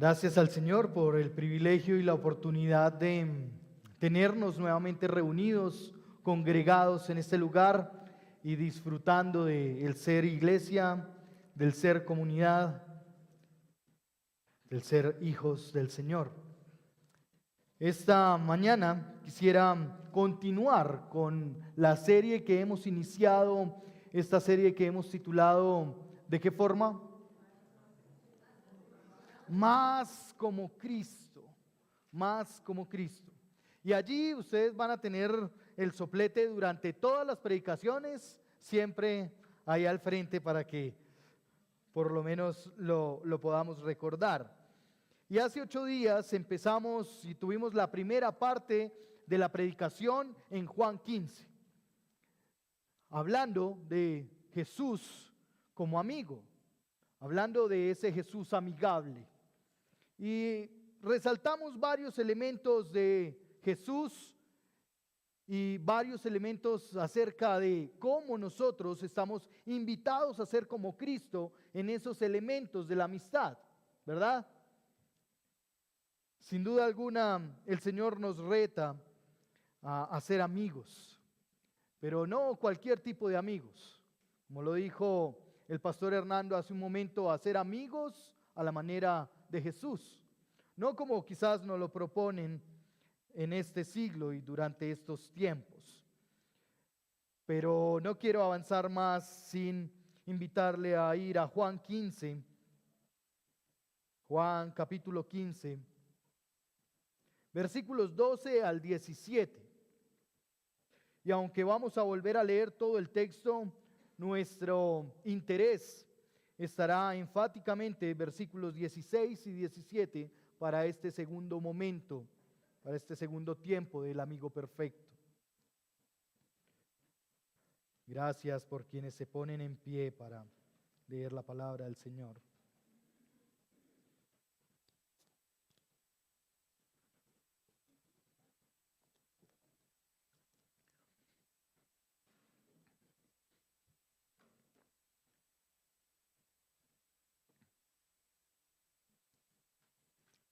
Gracias al Señor por el privilegio y la oportunidad de tenernos nuevamente reunidos, congregados en este lugar y disfrutando del ser iglesia, del ser comunidad, del ser hijos del Señor. Esta mañana quisiera continuar con la serie que hemos iniciado, esta serie que hemos titulado ¿de qué forma? Más como Cristo, más como Cristo. Y allí ustedes van a tener el soplete durante todas las predicaciones, siempre ahí al frente para que por lo menos lo podamos recordar. Y hace 8 días empezamos y tuvimos la primera parte de la predicación en Juan 15, hablando de Jesús como amigo, hablando de ese Jesús amigable. Y resaltamos varios elementos de Jesús y varios elementos acerca de cómo nosotros estamos invitados a ser como Cristo en esos elementos de la amistad, ¿verdad? Sin duda alguna, el Señor nos reta a ser amigos, pero no cualquier tipo de amigos. Como lo dijo el pastor Hernando hace un momento, a ser amigos a la manera de Jesús. No como quizás nos lo proponen en este siglo y durante estos tiempos. Pero no quiero avanzar más sin invitarle a ir a Juan 15, Juan capítulo 15, versículos 12 al 17. Y aunque vamos a volver a leer todo el texto, nuestro interés estará enfáticamente en versículos 16 y 17 para este segundo momento, para este segundo tiempo del amigo perfecto. Gracias por quienes se ponen en pie para leer la palabra del Señor.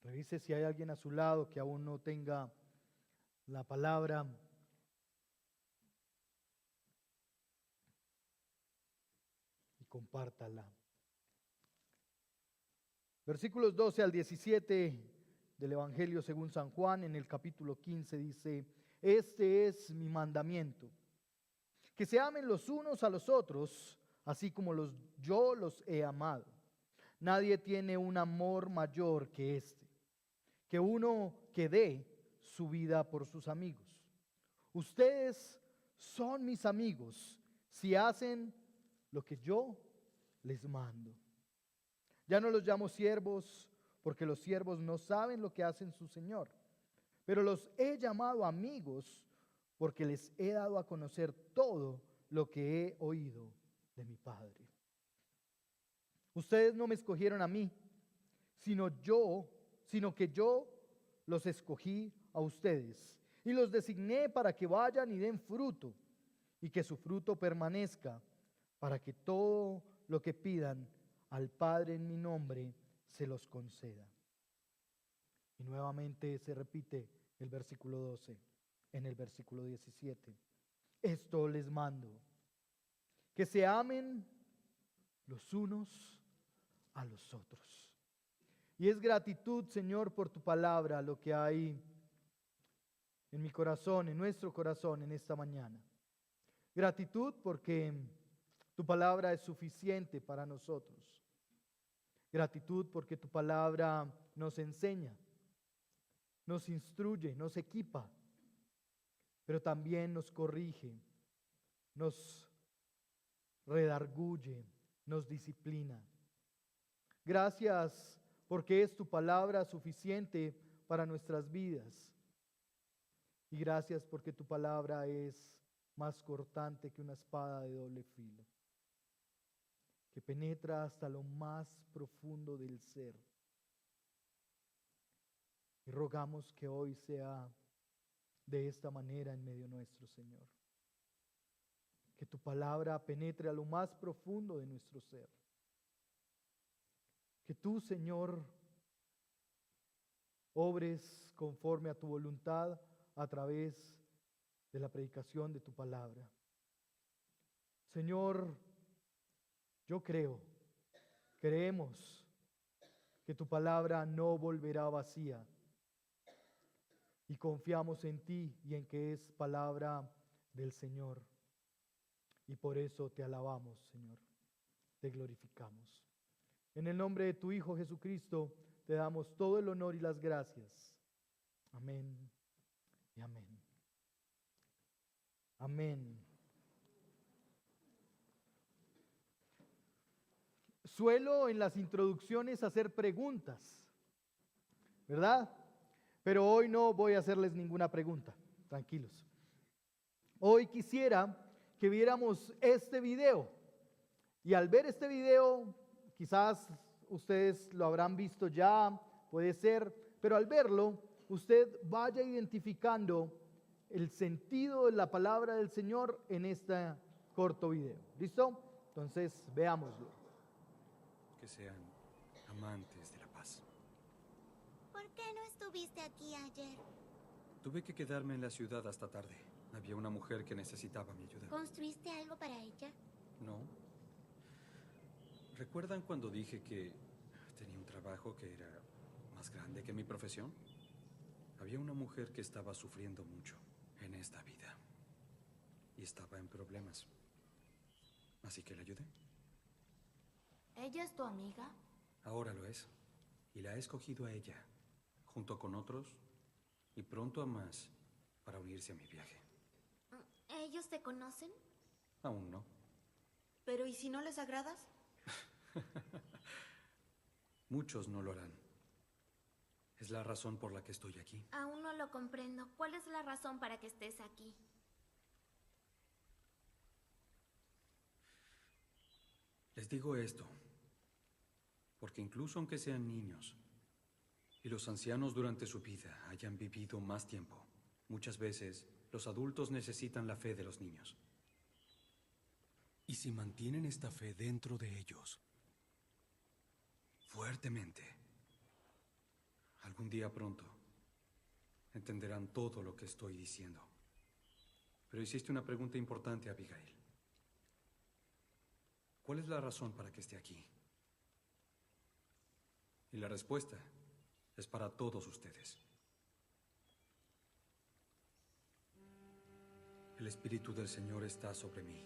Revise si hay alguien a su lado que aún no tenga la palabra. Y compártala. Versículos 12 al 17 del Evangelio según San Juan, en el capítulo 15 dice: Este es mi mandamiento, que se amen los unos a los otros, así como yo los he amado. Nadie tiene un amor mayor que este, que uno que dé su vida por sus amigos. Ustedes son mis amigos si hacen lo que yo les mando. Ya no los llamo siervos, porque los siervos no saben lo que hacen su Señor. Pero los he llamado amigos, porque les he dado a conocer todo lo que he oído de mi Padre. Ustedes no me escogieron a mí, sino que yo los escogí a ustedes y los designé para que vayan y den fruto y que su fruto permanezca, para que todo lo que pidan al Padre en mi nombre se los conceda. Y nuevamente se repite el versículo 12 en el versículo 17. Esto les mando, que se amen los unos a los otros. Y es gratitud, Señor, por tu palabra, lo que hay en mi corazón, en nuestro corazón en esta mañana. Gratitud porque tu palabra es suficiente para nosotros. Gratitud porque tu palabra nos enseña, nos instruye, nos equipa, pero también nos corrige, nos redarguye, nos disciplina. Gracias porque es tu palabra suficiente para nuestras vidas. Y gracias porque tu palabra es más cortante que una espada de doble filo, que penetra hasta lo más profundo del ser. Y rogamos que hoy sea de esta manera en medio nuestro, Señor. Que tu palabra penetre a lo más profundo de nuestro ser. Que tú, Señor, obres conforme a tu voluntad a través de la predicación de tu palabra. Señor, yo creemos que tu palabra no volverá vacía y confiamos en ti y en que es palabra del Señor. Y por eso te alabamos, Señor, te glorificamos. En el nombre de tu Hijo Jesucristo te damos todo el honor y las gracias. Amén y amén. Amén. Suelo en las introducciones hacer preguntas, ¿verdad? Pero hoy no voy a hacerles ninguna pregunta, tranquilos. Hoy quisiera que viéramos este video. Y al ver este video, quizás ustedes lo habrán visto ya, puede ser, pero al verlo, usted vaya identificando el sentido de la palabra del Señor en este corto video. ¿Listo? Entonces, veámoslo. Que sean amantes de la paz. ¿Por qué no estuviste aquí ayer? Tuve que quedarme en la ciudad hasta tarde. Había una mujer que necesitaba mi ayuda. ¿Construiste algo para ella? ¿No? ¿Recuerdan cuando dije que tenía un trabajo que era más grande que mi profesión? Había una mujer que estaba sufriendo mucho en esta vida y estaba en problemas. Así que la ayudé. ¿Ella es tu amiga? Ahora lo es. Y la he escogido a ella, junto con otros, y pronto a más, para unirse a mi viaje. ¿Ellos te conocen? Aún no. ¿Pero y si no les agradas? Muchos no lo harán. Es la razón por la que estoy aquí. Aún no lo comprendo. ¿Cuál es la razón para que estés aquí? Les digo esto, porque incluso aunque sean niños y los ancianos durante su vida hayan vivido más tiempo, muchas veces los adultos necesitan la fe de los niños. Y si mantienen esta fe dentro de ellos, fuertemente, algún día pronto entenderán todo lo que estoy diciendo. Pero hiciste una pregunta importante, Abigail. ¿Cuál es la razón para que esté aquí? Y la respuesta es para todos ustedes. El Espíritu del Señor está sobre mí,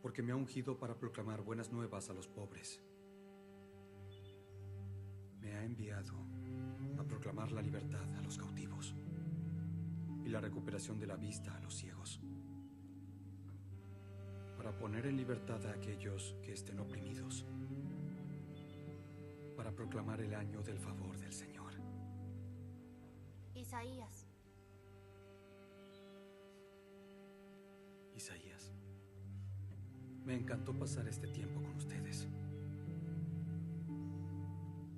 porque me ha ungido para proclamar buenas nuevas a los pobres. Me ha enviado a proclamar la libertad a los cautivos y la recuperación de la vista a los ciegos, para poner en libertad a aquellos que estén oprimidos, para proclamar el año del favor del Señor. Isaías. Isaías, me encantó pasar este tiempo con ustedes.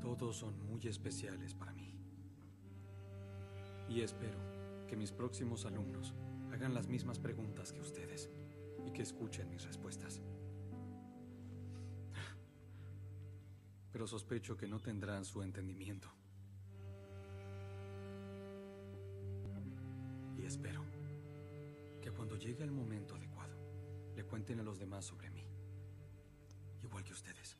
Todos son muy especiales para mí. Y espero que mis próximos alumnos hagan las mismas preguntas que ustedes y que escuchen mis respuestas. Pero sospecho que no tendrán su entendimiento. Y espero que cuando llegue el momento adecuado, le cuenten a los demás sobre mí, igual que ustedes.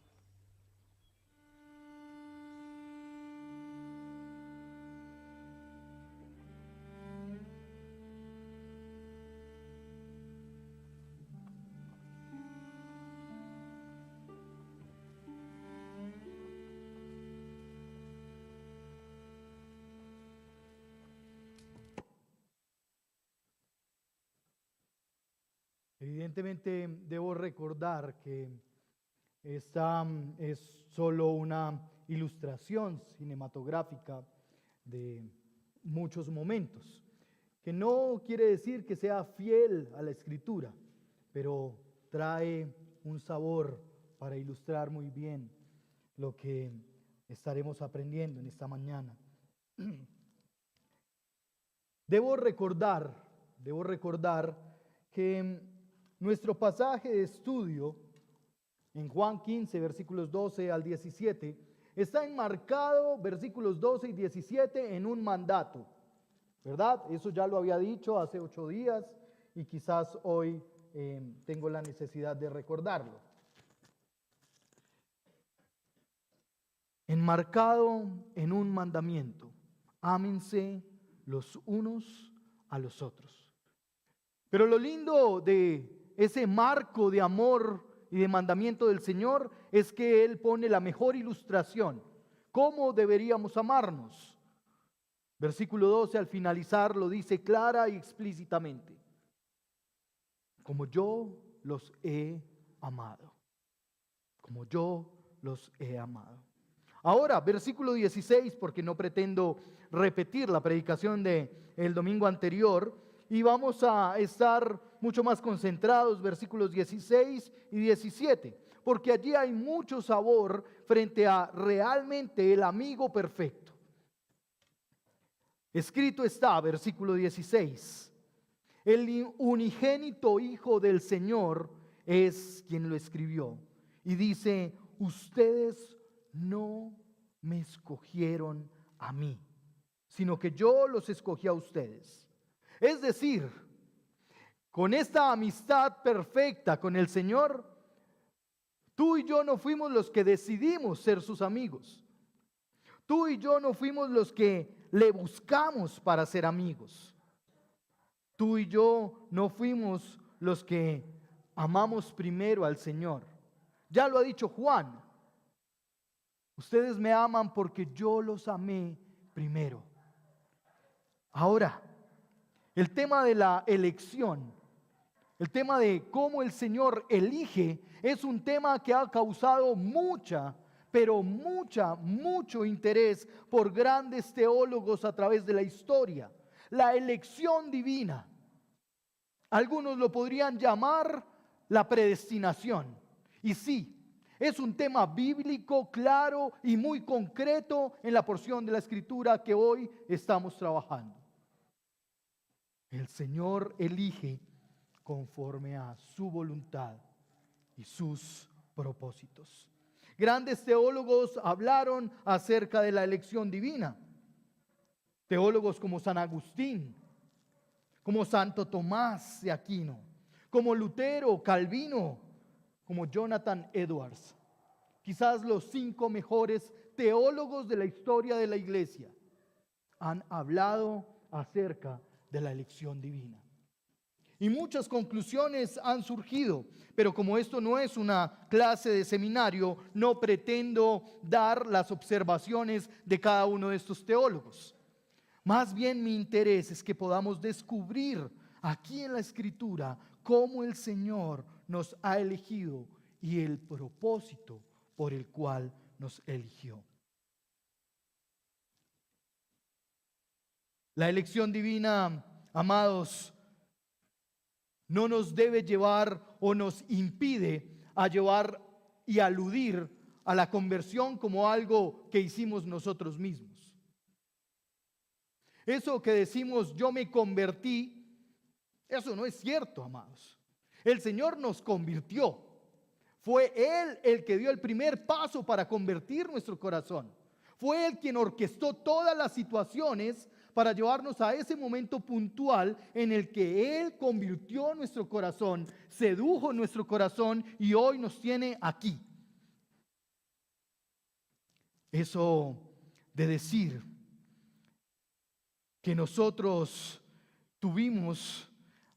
Evidentemente debo recordar que esta es solo una ilustración cinematográfica de muchos momentos, que no quiere decir que sea fiel a la escritura, pero trae un sabor para ilustrar muy bien lo que estaremos aprendiendo en esta mañana. Debo recordar que nuestro pasaje de estudio en Juan 15, versículos 12 al 17, está enmarcado, versículos 12 y 17, en un mandato, ¿verdad? Eso ya lo había dicho hace 8 días y quizás hoy tengo la necesidad de recordarlo. Enmarcado en un mandamiento: ámense los unos a los otros. Pero lo lindo de ese marco de amor y de mandamiento del Señor es que Él pone la mejor ilustración. ¿Cómo deberíamos amarnos? Versículo 12 al finalizar lo dice clara y explícitamente: como yo los he amado. Como yo los he amado. Ahora, versículo 16, porque no pretendo repetir la predicación del domingo anterior, y vamos a estar mucho más concentrados, versículos 16 y 17, porque allí hay mucho sabor frente a realmente el amigo perfecto. Escrito está, versículo 16, el unigénito Hijo del Señor es quien lo escribió. Y dice: ustedes no me escogieron a mí, sino que yo los escogí a ustedes. Es decir, con esta amistad perfecta con el Señor, tú y yo no fuimos los que decidimos ser sus amigos. Tú y yo no fuimos los que le buscamos para ser amigos. Tú y yo no fuimos los que amamos primero al Señor. Ya lo ha dicho Juan: ustedes me aman porque yo los amé primero. Ahora, el tema de la elección, el tema de cómo el Señor elige, es un tema que ha causado mucho interés por grandes teólogos a través de la historia. La elección divina. Algunos lo podrían llamar la predestinación. Y sí, es un tema bíblico claro y muy concreto en la porción de la Escritura que hoy estamos trabajando. El Señor elige conforme a su voluntad y sus propósitos. Grandes teólogos hablaron acerca de la elección divina. Teólogos como San Agustín, como Santo Tomás de Aquino, como Lutero, Calvino, como Jonathan Edwards. Quizás los 5 mejores teólogos de la historia de la iglesia han hablado acerca de la elección divina. Y muchas conclusiones han surgido, pero como esto no es una clase de seminario, no pretendo dar las observaciones de cada uno de estos teólogos. Más bien mi interés es que podamos descubrir aquí en la Escritura cómo el Señor nos ha elegido y el propósito por el cual nos eligió. La elección divina, amados, no nos debe llevar o nos impide a llevar y aludir a la conversión como algo que hicimos nosotros mismos. Eso que decimos yo me convertí, eso no es cierto, amados. El Señor nos convirtió. Fue Él el que dio el primer paso para convertir nuestro corazón. Fue Él quien orquestó todas las situaciones para llevarnos a ese momento puntual en el que Él convirtió nuestro corazón, sedujo nuestro corazón y hoy nos tiene aquí. Eso de decir que nosotros tuvimos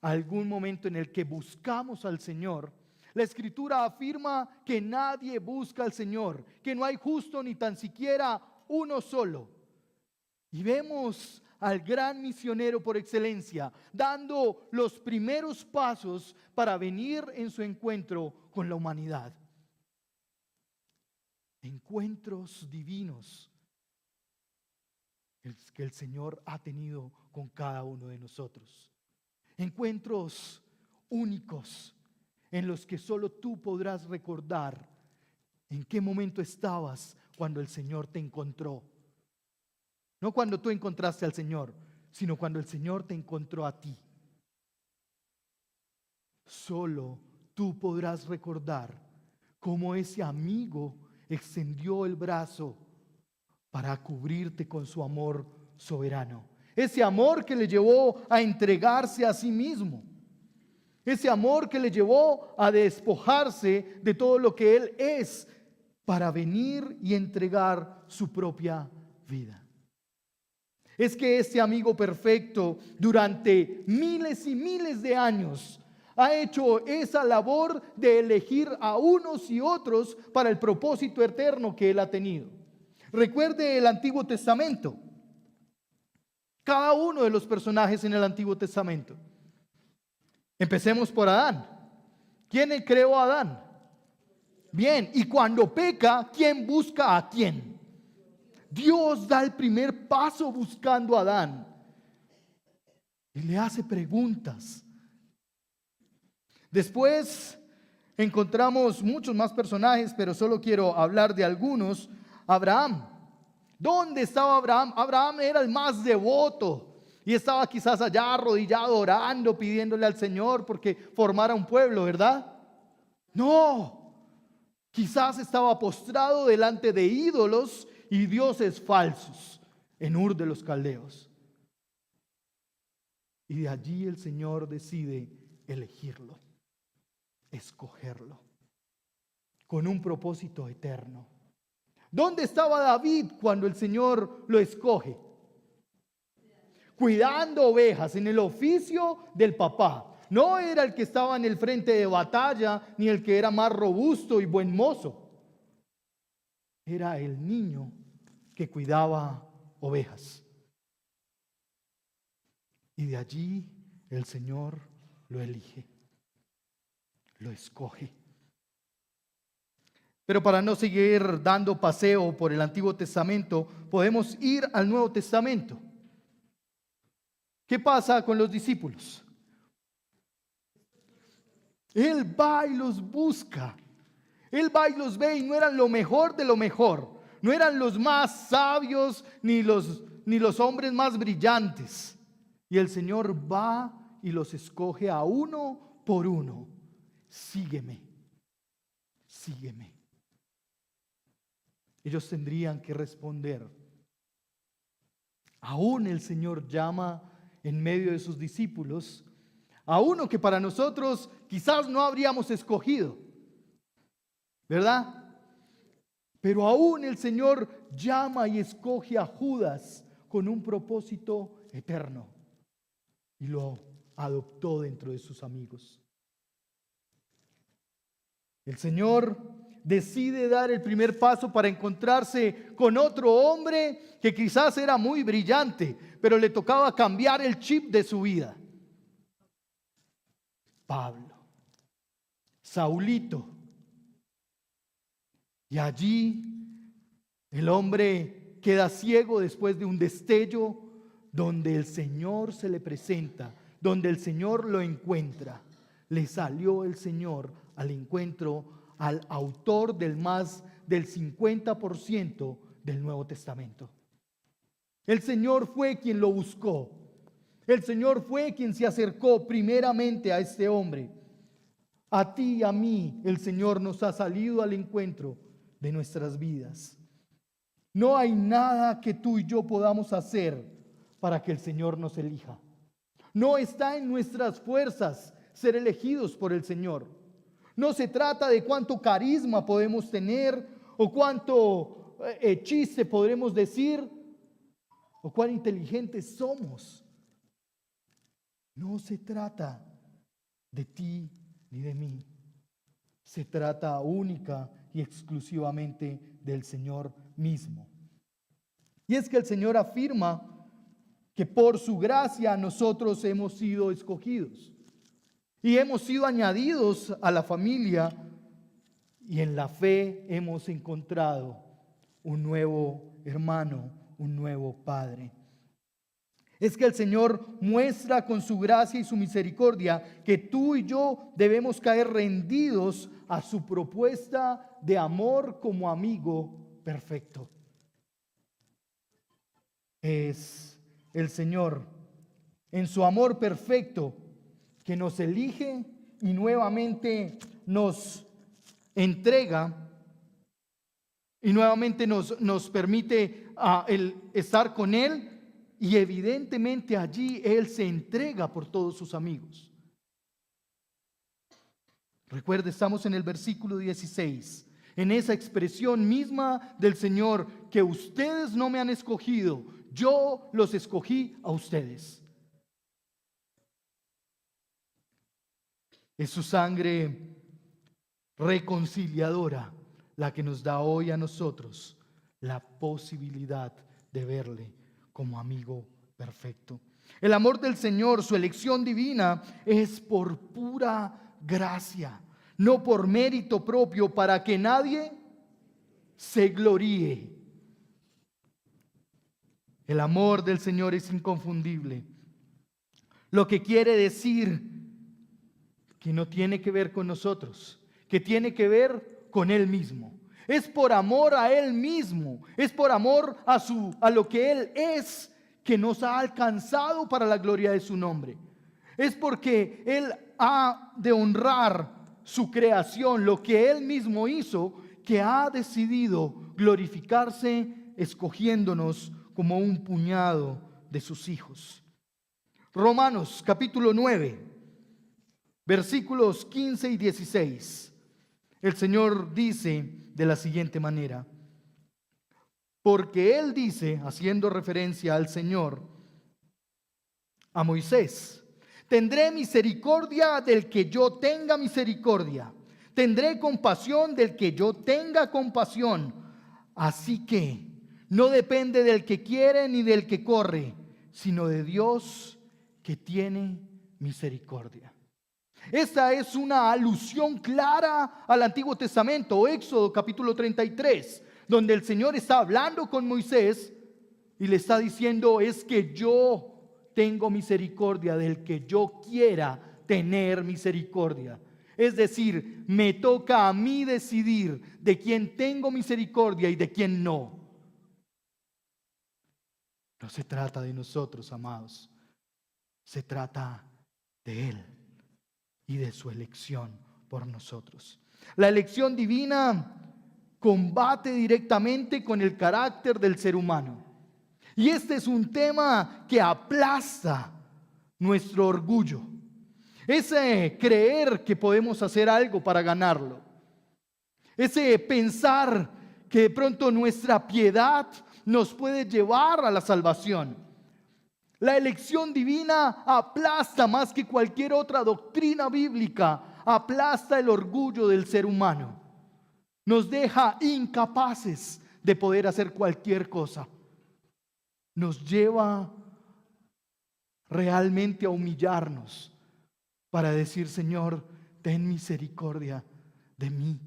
algún momento en el que buscamos al Señor. La Escritura afirma que nadie busca al Señor, que no hay justo ni tan siquiera uno solo. Y vemos al gran misionero por excelencia dando los primeros pasos para venir en su encuentro con la humanidad. Encuentros divinos que el Señor ha tenido con cada uno de nosotros. Encuentros únicos en los que solo tú podrás recordar en qué momento estabas cuando el Señor te encontró. No cuando tú encontraste al Señor, sino cuando el Señor te encontró a ti. Solo tú podrás recordar cómo ese amigo extendió el brazo para cubrirte con su amor soberano. Ese amor que le llevó a entregarse a sí mismo. Ese amor que le llevó a despojarse de todo lo que Él es para venir y entregar su propia vida. Es que este amigo perfecto durante miles y miles de años ha hecho esa labor de elegir a unos y otros para el propósito eterno que Él ha tenido. Recuerde el Antiguo Testamento. Cada uno de los personajes en el Antiguo Testamento. Empecemos por Adán. ¿Quién creó a Adán? Bien, y cuando peca, ¿quién busca a quién? Dios da el primer paso buscando a Adán. Y le hace preguntas. Después encontramos muchos más personajes, pero solo quiero hablar de algunos. Abraham. ¿Dónde estaba Abraham? Abraham era el más devoto y estaba quizás allá arrodillado orando, pidiéndole al Señor porque formara un pueblo, ¿verdad? No, quizás estaba postrado delante de ídolos y dioses falsos en Ur de los Caldeos. Y de allí el Señor decide elegirlo, escogerlo, con un propósito eterno. ¿Dónde estaba David cuando el Señor lo escoge? Cuidando ovejas en el oficio del papá. No era el que estaba en el frente de batalla, ni el que era más robusto y buen mozo. Era el niño que cuidaba ovejas. Y de allí el Señor lo elige, lo escoge. Pero para no seguir dando paseo por el Antiguo Testamento, podemos ir al Nuevo Testamento. ¿Qué pasa con los discípulos? Él va y los busca. Él va y los ve y no eran lo mejor de lo mejor. No eran los más sabios ni los hombres más brillantes. Y el Señor va y los escoge a uno por uno. Sígueme, sígueme. Ellos tendrían que responder. Aún el Señor llama en medio de sus discípulos a uno que para nosotros quizás no habríamos escogido, ¿verdad? Pero aún el Señor llama y escoge a Judas con un propósito eterno y lo adoptó dentro de sus amigos. El Señor decide dar el primer paso para encontrarse con otro hombre que quizás era muy brillante, pero le tocaba cambiar el chip de su vida. Pablo, Saulito. Y allí el hombre queda ciego después de un destello donde el Señor se le presenta, donde el Señor lo encuentra. Le salió el Señor al encuentro al autor del más del 50% del Nuevo Testamento. El Señor fue quien lo buscó. El Señor fue quien se acercó primeramente a este hombre. A ti y a mí el Señor nos ha salido al encuentro de nuestras vidas. No hay nada que tú y yo podamos hacer para que el Señor nos elija. No está en nuestras fuerzas ser elegidos por el Señor. No se trata de cuánto carisma podemos tener o cuánto chiste podremos decir o cuán inteligentes somos. No se trata de ti ni de mí. Se trata única y exclusivamente del Señor mismo. Y es que el Señor afirma que por su gracia nosotros hemos sido escogidos. Y hemos sido añadidos a la familia y en la fe hemos encontrado un nuevo hermano, un nuevo padre. Es que el Señor muestra con su gracia y su misericordia que tú y yo debemos caer rendidos a su propuesta de amor como amigo perfecto. Es el Señor en su amor perfecto que nos elige y nuevamente nos entrega y nuevamente nos permite el estar con Él, y evidentemente allí Él se entrega por todos sus amigos. Recuerde, estamos en el versículo 16, en esa expresión misma del Señor, que ustedes no me han escogido, yo los escogí a ustedes. Es su sangre reconciliadora la que nos da hoy a nosotros la posibilidad de verle como amigo perfecto. El amor del Señor, su elección divina, es por pura gracia, no por mérito propio, para que nadie se gloríe. El amor del Señor es inconfundible, lo que quiere decir que no tiene que ver con nosotros, que tiene que ver con Él mismo. Es por amor a Él mismo, es por amor a lo que Él es, que nos ha alcanzado para la gloria de su nombre. Es porque Él ha de honrar su creación, lo que Él mismo hizo, que ha decidido glorificarse escogiéndonos como un puñado de sus hijos. Romanos capítulo 9, versículos 15 y 16. El Señor dice de la siguiente manera: porque Él dice, haciendo referencia al Señor, a Moisés: tendré misericordia del que yo tenga misericordia, tendré compasión del que yo tenga compasión. Así que no depende del que quiere ni del que corre, sino de Dios que tiene misericordia. Esta es una alusión clara al Antiguo Testamento, Éxodo capítulo 33, donde el Señor está hablando con Moisés y le está diciendo: es que yo tengo misericordia del que yo quiera tener misericordia. Es decir, me toca a mí decidir de quién tengo misericordia y de quién no. No se trata de nosotros, amados. Se trata de Él y de su elección por nosotros. La elección divina combate directamente con el carácter del ser humano. Y este es un tema que aplasta nuestro orgullo. Ese creer que podemos hacer algo para ganarlo. Ese pensar que de pronto nuestra piedad nos puede llevar a la salvación. La elección divina aplasta más que cualquier otra doctrina bíblica, aplasta el orgullo del ser humano. Nos deja incapaces de poder hacer cualquier cosa. Nos lleva realmente a humillarnos para decir: Señor, ten misericordia de mí.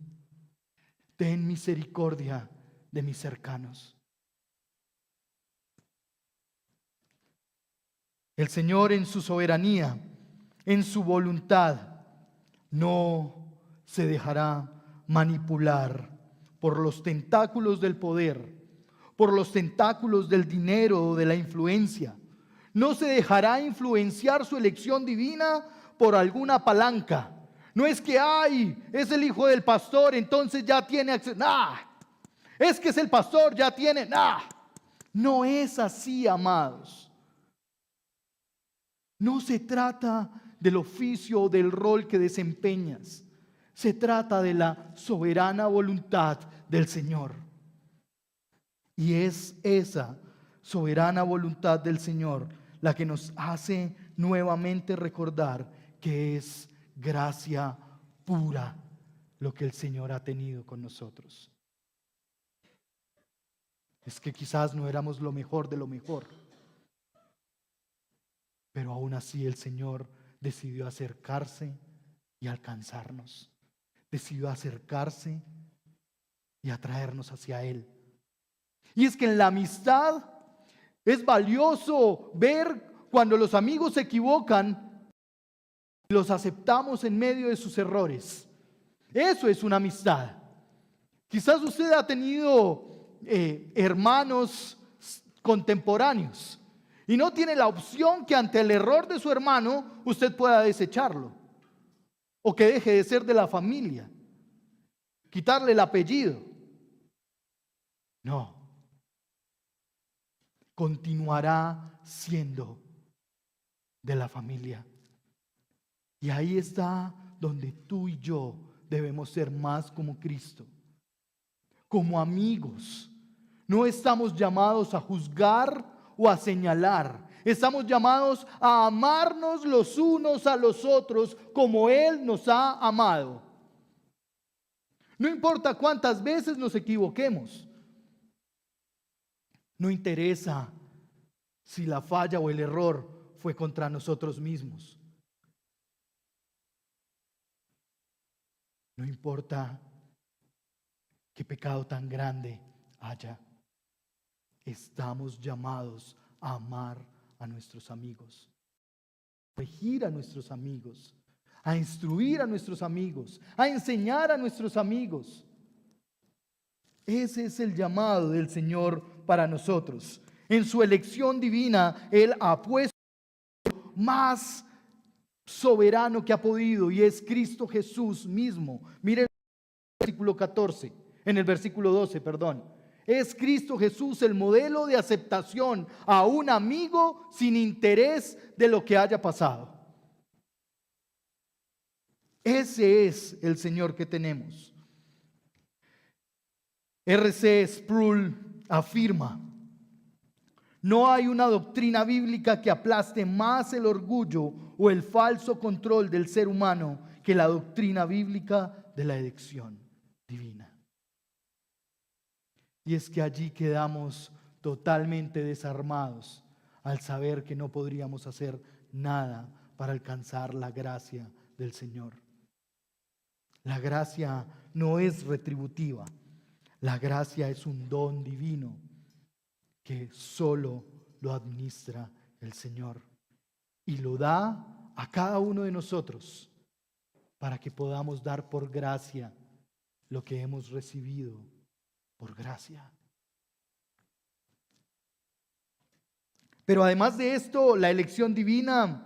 Ten misericordia de mis cercanos. El Señor, en su soberanía, en su voluntad, no se dejará manipular por los tentáculos del poder, por los tentáculos del dinero o de la influencia. No se dejará influenciar su elección divina por alguna palanca. No es que es el hijo del pastor, entonces ya tiene acceso. Es que es el pastor, ya tiene. No es así, amados. No se trata del oficio o del rol que desempeñas. Se trata de la soberana voluntad del Señor. Y es esa soberana voluntad del Señor la que nos hace nuevamente recordar que es gracia pura lo que el Señor ha tenido con nosotros. Es que quizás no éramos lo mejor de lo mejor, pero aún así el Señor decidió acercarse y alcanzarnos. Decidió acercarse y atraernos hacia Él. Y es que en la amistad es valioso ver cuando los amigos se equivocan y los aceptamos en medio de sus errores. Eso es una amistad. Quizás usted ha tenido hermanos contemporáneos y no tiene la opción que ante el error de su hermano usted pueda desecharlo o que deje de ser de la familia, quitarle el apellido. No. continuará siendo de la familia. Y ahí está donde tú y yo debemos ser más como Cristo, como amigos. No estamos llamados a juzgar o a señalar. Estamos llamados a amarnos los unos a los otros como Él nos ha amado. No importa cuántas veces nos equivoquemos. No interesa si la falla o el error fue contra nosotros mismos. No importa qué pecado tan grande haya. Estamos llamados a amar a nuestros amigos, a corregir a nuestros amigos, a instruir a nuestros amigos, a enseñar a nuestros amigos. Ese es el llamado del Señor para nosotros. En su elección divina, Él ha puesto más soberano que ha podido, y es Cristo Jesús mismo. Miren el versículo 14, en el versículo 12, perdón. Es Cristo Jesús el modelo de aceptación a un amigo sin interés de lo que haya pasado. Ese es el Señor que tenemos. R.C. Sproul afirma: no hay una doctrina bíblica que aplaste más el orgullo o el falso control del ser humano que la doctrina bíblica de la elección divina. Y es que allí quedamos totalmente desarmados al saber que no podríamos hacer nada para alcanzar la gracia del Señor. La gracia no es retributiva. La gracia es un don divino que solo lo administra el Señor y lo da a cada uno de nosotros para que podamos dar por gracia lo que hemos recibido por gracia. Pero además de esto, la elección divina,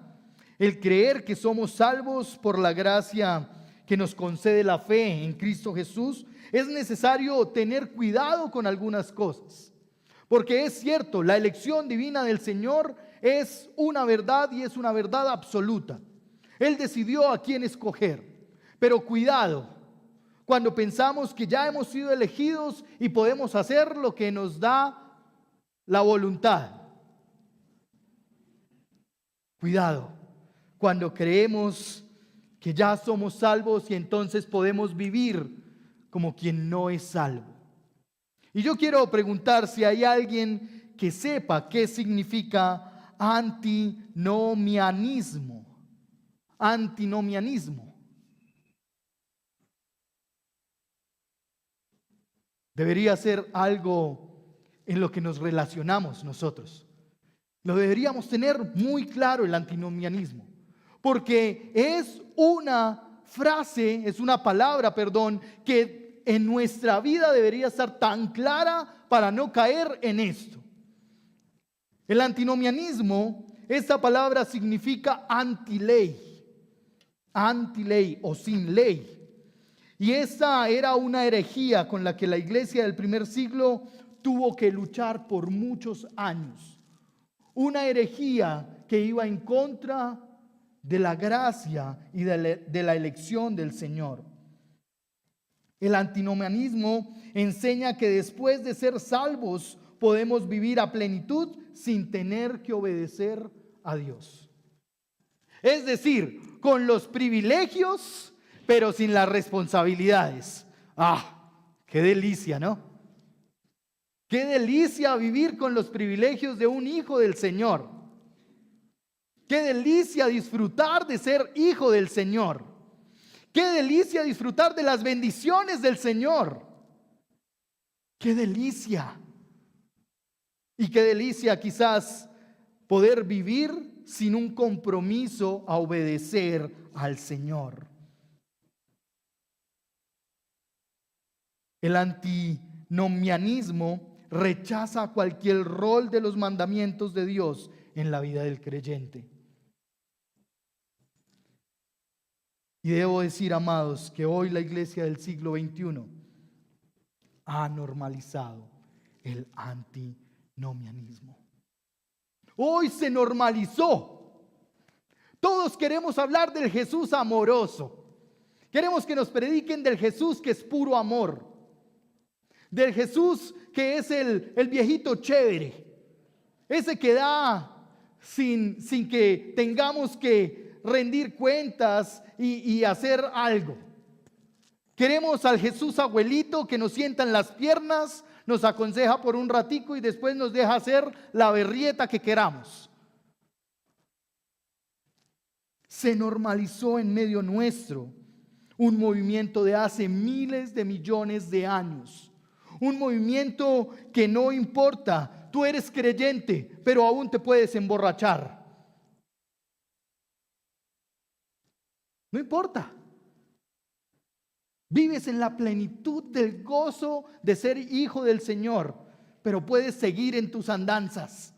el creer que somos salvos por la gracia que nos concede la fe en Cristo Jesús, es necesario tener cuidado con algunas cosas. Porque es cierto, la elección divina del Señor es una verdad y es una verdad absoluta. Él decidió a quién escoger. Pero cuidado, cuando pensamos que ya hemos sido elegidos y podemos hacer lo que nos da la voluntad. Cuidado, cuando creemos que ya somos salvos y entonces podemos vivir como quien no es salvo. Y yo quiero preguntar si hay alguien que sepa qué significa antinomianismo. Antinomianismo. Debería ser algo en lo que nos relacionamos nosotros. Lo deberíamos tener muy claro, el antinomianismo, porque es una frase, es una palabra, que en nuestra vida debería estar tan clara para no caer en esto. El antinomianismo, esta palabra significa antiley o sin ley. Y esta era una herejía con la que la iglesia del primer siglo tuvo que luchar por muchos años. Una herejía que iba en contra de la gracia y de la elección del Señor. El antinomianismo enseña que después de ser salvos podemos vivir a plenitud sin tener que obedecer a Dios. Es decir, con los privilegios, pero sin las responsabilidades. ¡Ah! ¡Qué delicia!, ¿no? ¡Qué delicia vivir con los privilegios de un hijo del Señor! ¡Qué delicia disfrutar de ser hijo del Señor! ¡Qué delicia disfrutar de las bendiciones del Señor! ¡Qué delicia! Y qué delicia quizás poder vivir sin un compromiso a obedecer al Señor. El antinomianismo rechaza cualquier rol de los mandamientos de Dios en la vida del creyente. Y debo decir, amados, que hoy la iglesia del siglo XXI ha normalizado el antinomianismo. Hoy se normalizó. Todos queremos hablar del Jesús amoroso. Queremos que nos prediquen del Jesús que es puro amor. Del Jesús que es el viejito chévere. Ese que da sin que tengamos que rendir cuentas y hacer algo. Queremos al Jesús abuelito que nos sienta en las piernas, nos aconseja por un ratico y después nos deja hacer la berrieta que queramos. Se normalizó en medio nuestro un movimiento de hace miles de millones de años. Un movimiento que no importa, tú eres creyente, pero aún te puedes emborrachar. No importa. Vives en la plenitud del gozo de ser hijo del Señor, pero puedes seguir en tus andanzas.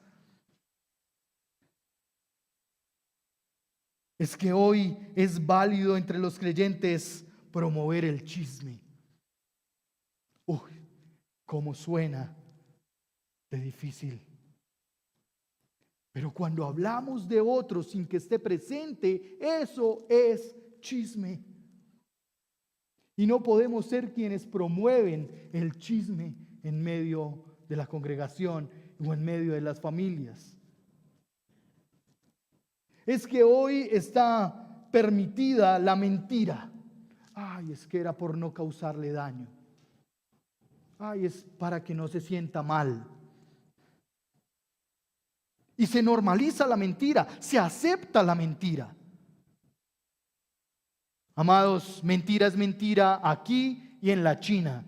Es que hoy es válido entre los creyentes promover el chisme. Uy, cómo suena de difícil. Pero cuando hablamos de otros sin que esté presente, eso es chisme. Y no podemos ser quienes promueven el chisme en medio de la congregación o en medio de las familias. Es que hoy está permitida la mentira. Ay, es que era por no causarle daño. Ay, es para que no se sienta mal. Y se normaliza la mentira, se acepta la mentira. Amados, mentira es mentira aquí y en la China.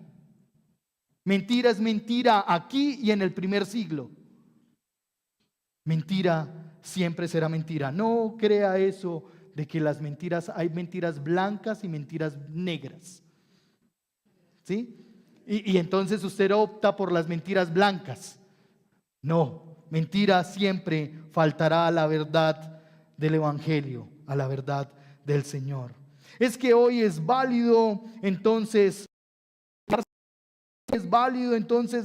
Mentira es mentira aquí y en el primer siglo. Mentira siempre será mentira. No crea eso de que las mentiras, hay mentiras blancas y mentiras negras. ¿Sí? Y entonces usted opta por las mentiras blancas. No, mentira siempre faltará a la verdad del Evangelio, a la verdad del Señor. Es que hoy es válido entonces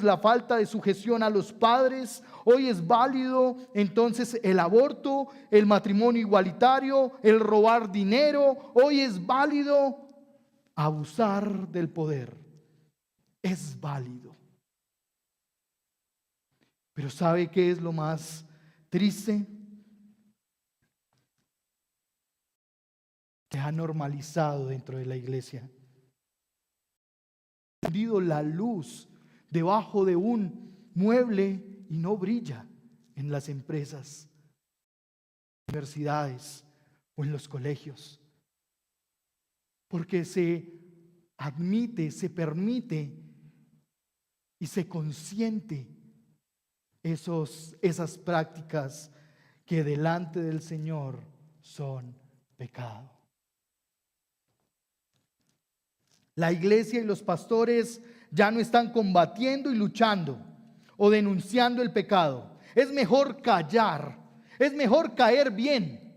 la falta de sujeción a los padres. Hoy es válido entonces el aborto, el matrimonio igualitario, el robar dinero. Hoy es válido abusar del poder. Es válido. Pero ¿sabe qué es lo más triste? Se ha normalizado dentro de la iglesia. Ha encendido la luz debajo de un mueble y no brilla en las empresas, universidades o en los colegios. Porque se admite, se permite y se consiente esas prácticas que delante del Señor son pecado. La iglesia y los pastores ya no están combatiendo y luchando o denunciando el pecado. Es mejor callar, es mejor caer bien,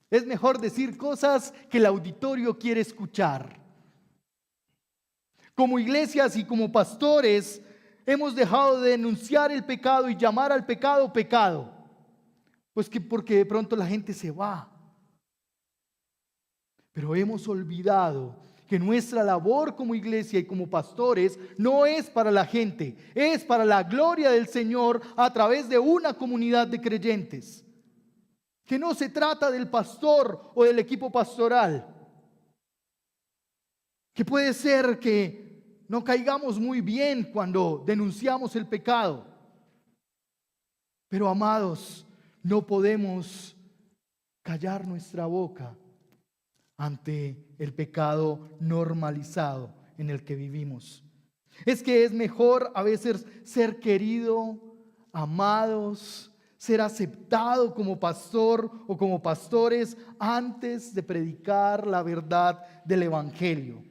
es mejor decir cosas que el auditorio quiere escuchar. Como iglesias y como pastores hemos dejado de denunciar el pecado y llamar al pecado pecado. Pues que porque de pronto la gente se va. Pero hemos olvidado que nuestra labor como iglesia y como pastores no es para la gente, es para la gloria del Señor a través de una comunidad de creyentes. Que no se trata del pastor o del equipo pastoral. Que puede ser que no caigamos muy bien cuando denunciamos el pecado. Pero amados, no podemos callar nuestra boca ante el pecado normalizado en el que vivimos. Es que es mejor a veces ser querido, amados, ser aceptado como pastor o como pastores antes de predicar la verdad del Evangelio.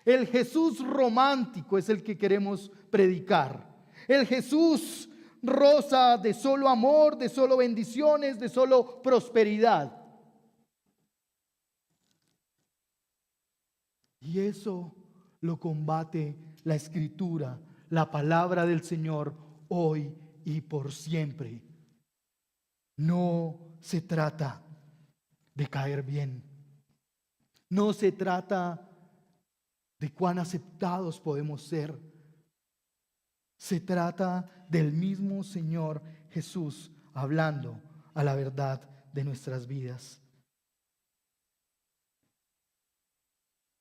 El Jesús romántico es el que queremos predicar. El Jesús rosa de solo amor, de solo bendiciones, de solo prosperidad. Y eso lo combate la Escritura, la palabra del Señor hoy y por siempre. No se trata de caer bien. No se trata de cuán aceptados podemos ser. Se trata del mismo Señor Jesús hablando a la verdad de nuestras vidas.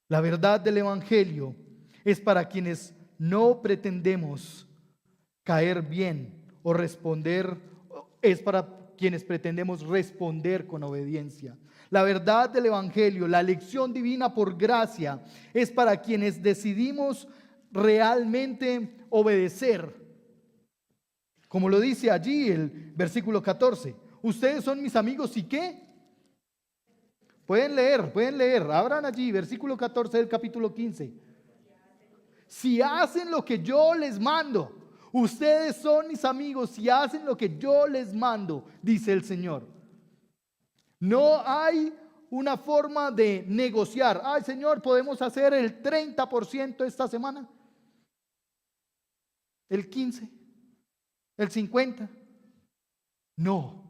La verdad del Evangelio es para quienes no pretendemos caer bien o responder, es para quienes pretendemos responder con obediencia. La verdad del Evangelio, la elección divina por gracia, es para quienes decidimos realmente obedecer. Como lo dice allí el versículo 14. Ustedes son mis amigos, ¿y qué? Pueden leer. Abran allí, versículo 14 del capítulo 15. Si hacen lo que yo les mando. Ustedes son mis amigos si hacen lo que yo les mando, dice el Señor. No hay una forma de negociar. Ay, Señor, ¿podemos hacer el 30% esta semana? ¿El 15%? ¿El 50%? No.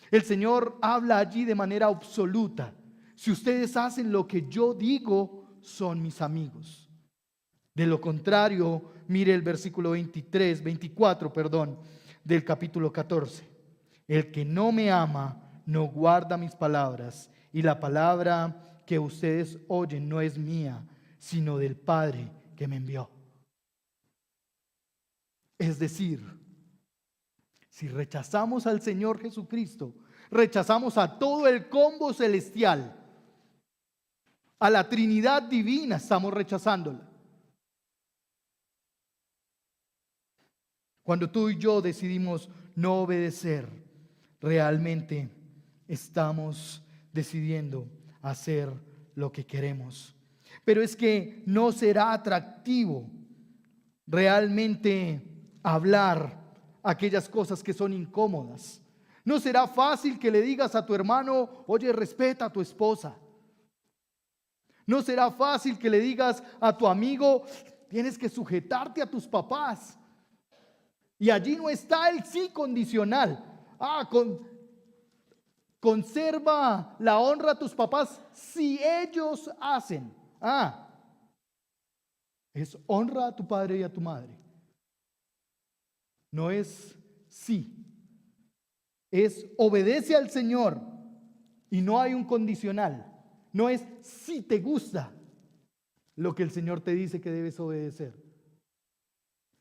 El Señor habla allí de manera absoluta. Si ustedes hacen lo que yo digo, son mis amigos. De lo contrario, mire el versículo 24, del capítulo 14. El que no me ama no guarda mis palabras, y la palabra que ustedes oyen no es mía, sino del Padre que me envió. Es decir, si rechazamos al Señor Jesucristo, rechazamos a todo el combo celestial, a la Trinidad divina estamos rechazándola. Cuando tú y yo decidimos no obedecer, realmente estamos decidiendo hacer lo que queremos. Pero es que no será atractivo realmente hablar aquellas cosas que son incómodas. No será fácil que le digas a tu hermano, oye, respeta a tu esposa. No será fácil que le digas a tu amigo, tienes que sujetarte a tus papás. Y allí no está el sí condicional. Conserva la honra a tus papás si ellos hacen. Es honra a tu padre y a tu madre. No es sí. Es obedece al Señor y no hay un condicional. No es si te gusta lo que el Señor te dice que debes obedecer.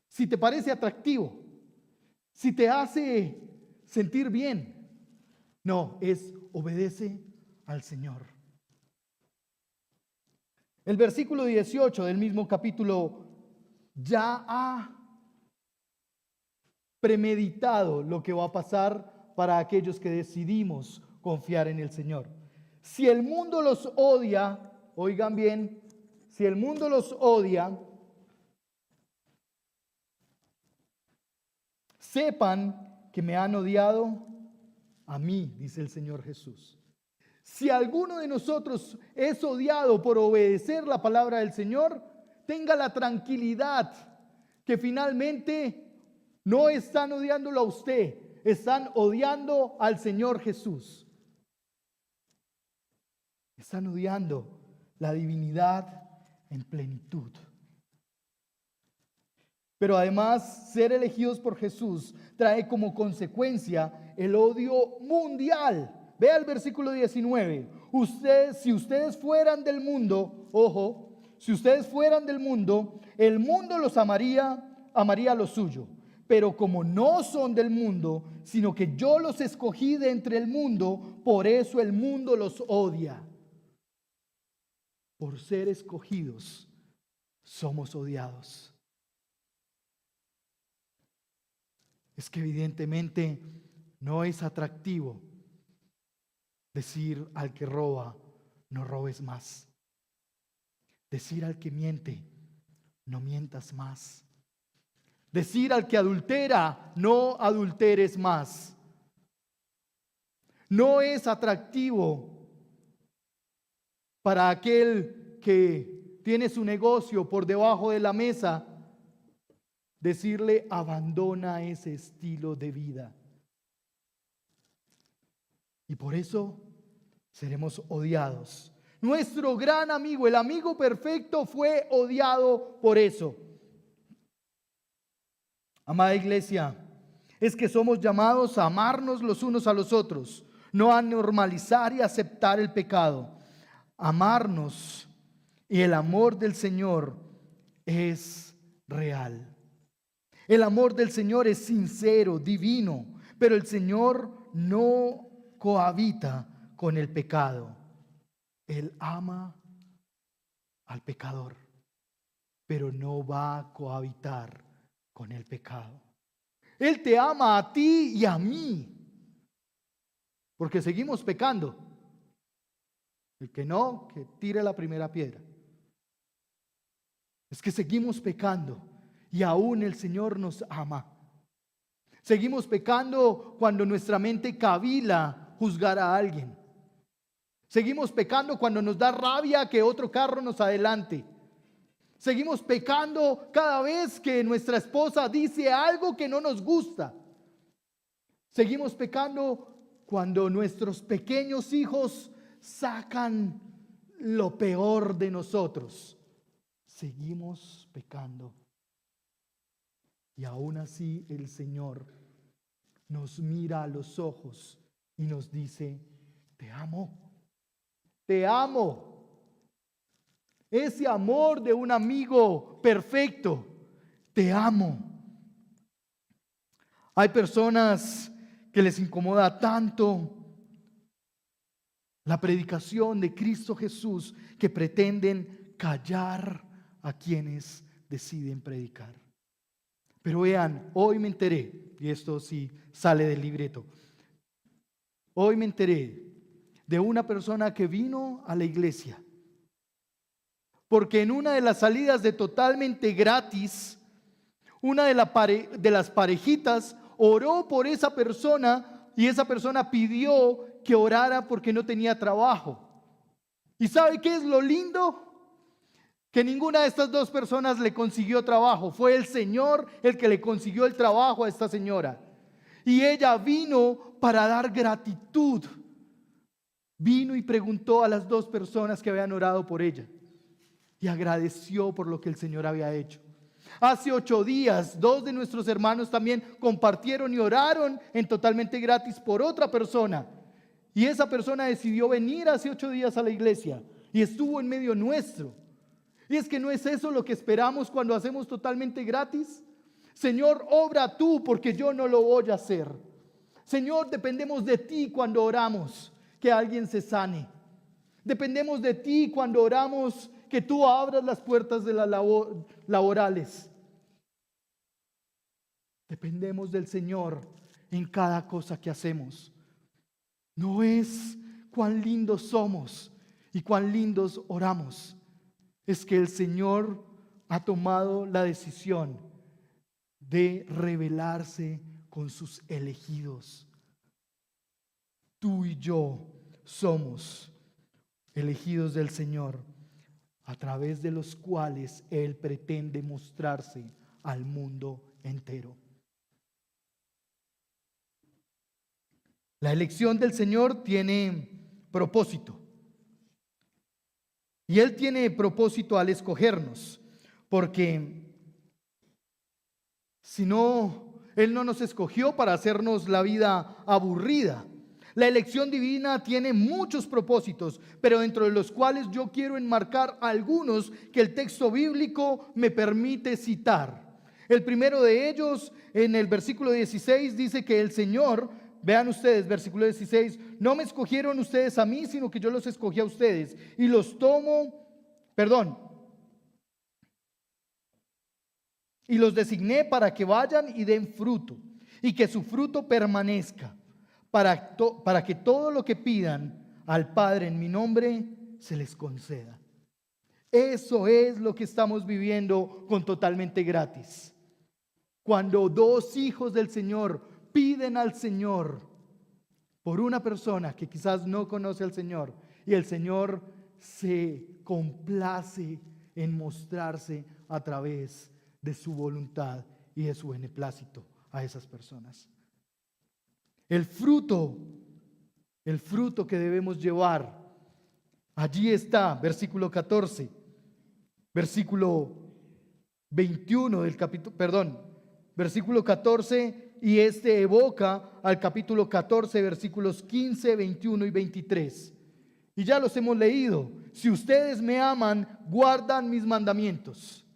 Si te parece atractivo, si te hace sentir bien. No, es obedece al Señor. El versículo 18 del mismo capítulo ya ha premeditado lo que va a pasar para aquellos que decidimos confiar en el Señor. Si el mundo los odia, oigan bien, si el mundo los odia, sepan que me han odiado a mí, dice el Señor Jesús. Si alguno de nosotros es odiado por obedecer la palabra del Señor, tenga la tranquilidad que finalmente no están odiándolo a usted, están odiando al Señor Jesús. Están odiando la divinidad en plenitud. Pero además, ser elegidos por Jesús trae como consecuencia el odio mundial. Vea el versículo 19. Si ustedes fueran del mundo, ojo, si ustedes fueran del mundo, el mundo los amaría lo suyo. Pero como no son del mundo, sino que yo los escogí de entre el mundo, por eso el mundo los odia. Por ser escogidos, somos odiados. Es que evidentemente no es atractivo decir al que roba, no robes más. Decir al que miente, no mientas más. Decir al que adultera, no adulteres más. No es atractivo para aquel que tiene su negocio por debajo de la mesa decirle: abandona ese estilo de vida. Y por eso seremos odiados. Nuestro gran amigo, el amigo perfecto, fue odiado por eso. Amada iglesia, es que somos llamados a amarnos los unos a los otros, no a normalizar y aceptar el pecado. Amarnos, y el amor del Señor es real. El amor del Señor es sincero, divino, pero el Señor no cohabita con el pecado. Él ama al pecador, pero no va a cohabitar con el pecado. Él te ama a ti y a mí, porque seguimos pecando. El que no, que tire la primera piedra. Es que seguimos pecando y aún el Señor nos ama. Seguimos pecando cuando nuestra mente cavila juzgar a alguien. Seguimos pecando cuando nos da rabia que otro carro nos adelante. Seguimos pecando cada vez que nuestra esposa dice algo que no nos gusta. Seguimos pecando cuando nuestros pequeños hijos sacan lo peor de nosotros. Seguimos pecando. Y aún así el Señor nos mira a los ojos y nos dice: te amo, te amo. Ese amor de un amigo perfecto, te amo. Hay personas que les incomoda tanto la predicación de Cristo Jesús que pretenden callar a quienes deciden predicar. Pero vean, hoy me enteré, y esto sí sale del libreto, hoy me enteré de una persona que vino a la iglesia porque en una de las salidas de Totalmente Gratis, una de las parejitas oró por esa persona y esa persona pidió que orara porque no tenía trabajo. ¿Y sabe qué es lo lindo? Que ninguna de estas dos personas le consiguió trabajo. Fue el Señor el que le consiguió el trabajo a esta señora. Y ella vino para dar gratitud. Vino y preguntó a las dos personas que habían orado por ella. Y agradeció por lo que el Señor había hecho. Hace 8 días, 2 de nuestros hermanos también compartieron y oraron en Totalmente Gratis por otra persona. Y esa persona decidió venir hace 8 días a la iglesia y estuvo en medio nuestro. Y es que no es eso lo que esperamos cuando hacemos Totalmente Gratis. Señor, obra tú porque yo no lo voy a hacer. Señor, dependemos de ti cuando oramos que alguien se sane. Dependemos de ti cuando oramos que tú abras las puertas de las laborales. Dependemos del Señor en cada cosa que hacemos. No es cuán lindos somos y cuán lindos oramos. Es que el Señor ha tomado la decisión de revelarse con sus elegidos. Tú y yo somos elegidos del Señor, a través de los cuales Él pretende mostrarse al mundo entero. La elección del Señor tiene propósito. Y Él tiene propósito al escogernos, porque si no, Él no nos escogió para hacernos la vida aburrida. La elección divina tiene muchos propósitos, pero dentro de los cuales yo quiero enmarcar algunos que el texto bíblico me permite citar. El primero de ellos, en el versículo 16, dice que el Señor, vean ustedes, versículo 16, no me escogieron ustedes a mí, sino que yo los escogí a ustedes y los y los designé para que vayan y den fruto y que su fruto permanezca. Para que todo lo que pidan al Padre en mi nombre se les conceda. Eso es lo que estamos viviendo con Totalmente Gratis. Cuando 2 hijos del Señor piden al Señor por una persona que quizás no conoce al Señor, y el Señor se complace en mostrarse a través de su voluntad y de su beneplácito a esas personas. El fruto que debemos llevar, allí está, versículo 14, versículo 21 del capítulo, versículo 14, y este evoca al capítulo 14, versículos 15, 21 y 23. Y ya los hemos leído. Si ustedes me aman, guardan mis mandamientos.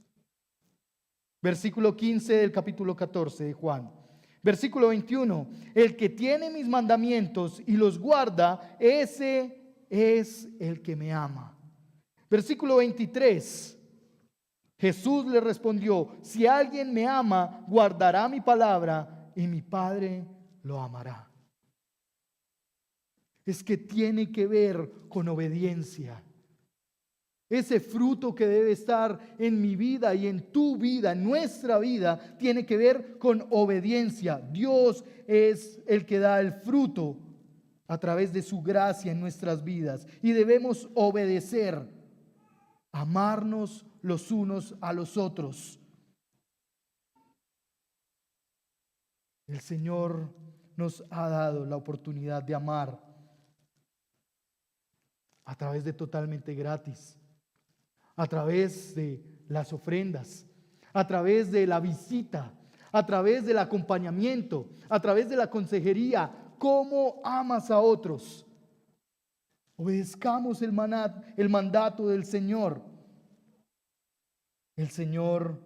Versículo 15 del capítulo 14 de Juan. Versículo 21. El que tiene mis mandamientos y los guarda, ese es el que me ama. Versículo 23. Jesús le respondió: si alguien me ama, guardará mi palabra y mi Padre lo amará. Es que tiene que ver con obediencia. Ese fruto que debe estar en mi vida y en tu vida, en nuestra vida, tiene que ver con obediencia. Dios es el que da el fruto a través de su gracia en nuestras vidas. Y debemos obedecer, amarnos los unos a los otros. El Señor nos ha dado la oportunidad de amar a través de totalmente gratis, a través de las ofrendas, a través de la visita, a través del acompañamiento, a través de la consejería. ¿Cómo amas a otros? Obedezcamos el mandato del Señor. El Señor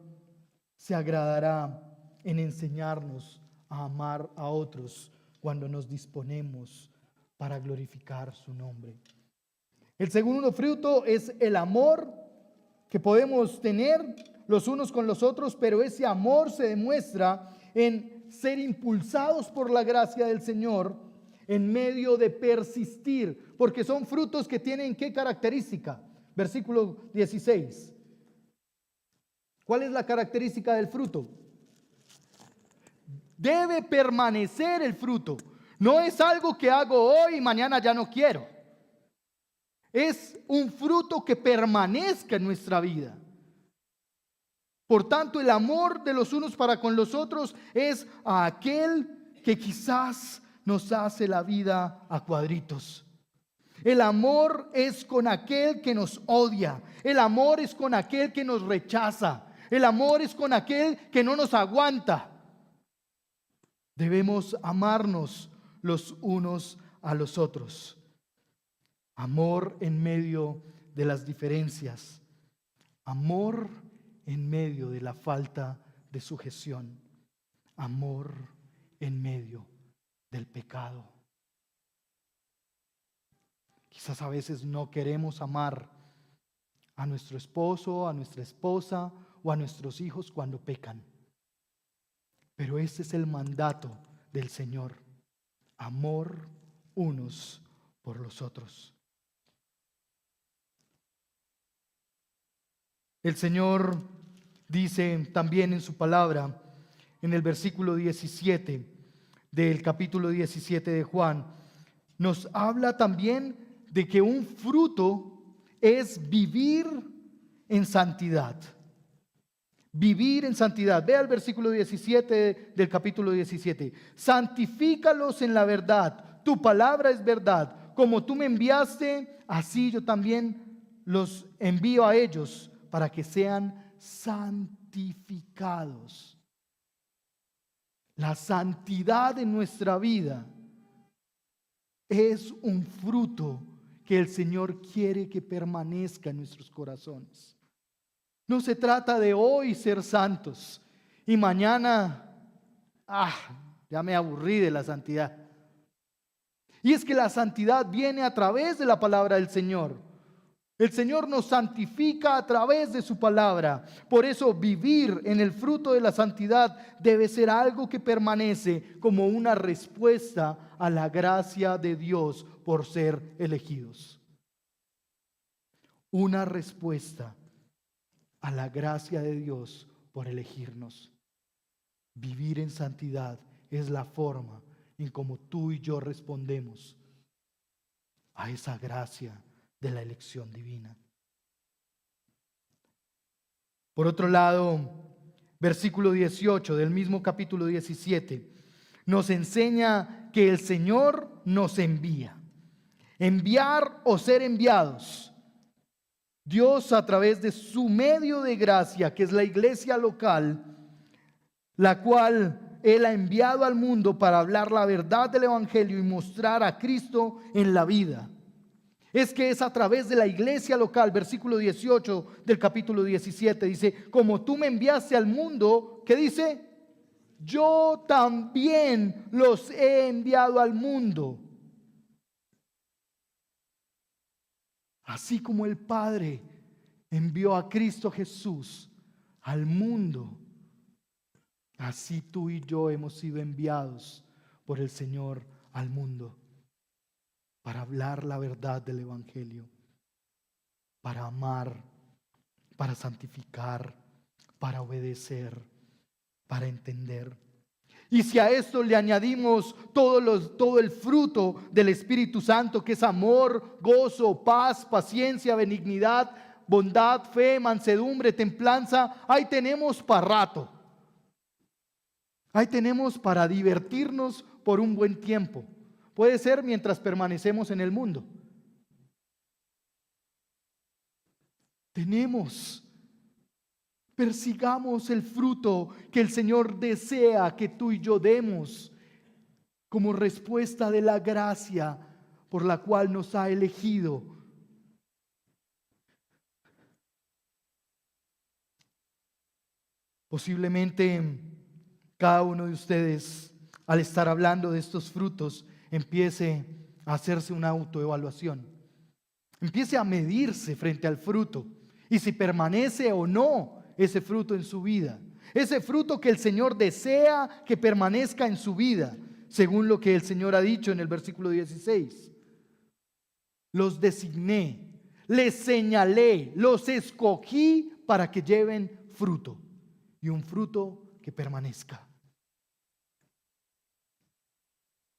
se agradará en enseñarnos a amar a otros cuando nos disponemos para glorificar su nombre. El segundo fruto es el amor que podemos tener los unos con los otros, pero ese amor se demuestra en ser impulsados por la gracia del Señor en medio de persistir, porque son frutos que tienen ¿qué característica? Versículo 16. ¿Cuál es la característica del fruto? Debe permanecer el fruto. No es algo que hago hoy y mañana ya no quiero. Es un fruto que permanezca en nuestra vida. Por tanto, el amor de los unos para con los otros es a aquel que quizás nos hace la vida a cuadritos. El amor es con aquel que nos odia. El amor es con aquel que nos rechaza. El amor es con aquel que no nos aguanta. Debemos amarnos los unos a los otros. Amor en medio de las diferencias. Amor en medio de la falta de sujeción. Amor en medio del pecado. Quizás a veces no queremos amar a nuestro esposo, a nuestra esposa o a nuestros hijos cuando pecan. Pero ese es el mandato del Señor. Amor unos por los otros. El Señor dice también en su palabra, en el versículo 17 del capítulo 17 de Juan, nos habla también de que un fruto es vivir en santidad. Vivir en santidad. Vea el versículo 17 del capítulo 17. Santifícalos en la verdad. Tu palabra es verdad. Como tú me enviaste, así yo también los envío a ellos para que sean santificados. La santidad en nuestra vida es un fruto que el Señor quiere que permanezca en nuestros corazones. No se trata de hoy ser santos y mañana, ya me aburrí de la santidad. Y es que la santidad viene a través de la palabra del Señor. El Señor nos santifica a través de su palabra. Por eso vivir en el fruto de la santidad debe ser algo que permanece como una respuesta a la gracia de Dios por ser elegidos. Una respuesta a la gracia de Dios por elegirnos. Vivir en santidad es la forma en como tú y yo respondemos a esa gracia de la elección divina. Por otro lado, versículo 18 del mismo capítulo 17, nos enseña que el Señor nos envía. Enviar o ser enviados. Dios, a través de su medio de gracia, que es la iglesia local, la cual Él ha enviado al mundo para hablar la verdad del Evangelio y mostrar a Cristo en la vida. Es que es a través de la iglesia local, versículo 18 del capítulo 17, dice, como tú me enviaste al mundo, ¿qué dice? Yo también los he enviado al mundo. Así como el Padre envió a Cristo Jesús al mundo, así tú y yo hemos sido enviados por el Señor al mundo para hablar la verdad del Evangelio, para amar, para santificar, para obedecer, para entender. Y si a esto le añadimos todo el fruto del Espíritu Santo, que es amor, gozo, paz, paciencia, benignidad, bondad, fe, mansedumbre, templanza, ahí tenemos para rato. Ahí tenemos para divertirnos por un buen tiempo. Puede ser mientras permanecemos en el mundo. Persigamos el fruto que el Señor desea que tú y yo demos como respuesta de la gracia por la cual nos ha elegido. Posiblemente cada uno de ustedes, al estar hablando de estos frutos, empiece a hacerse una autoevaluación. Empiece a medirse frente al fruto y si permanece o no ese fruto en su vida. Ese fruto que el Señor desea que permanezca en su vida, según lo que el Señor ha dicho en el versículo 16. Los designé, les señalé, los escogí para que lleven fruto y un fruto que permanezca.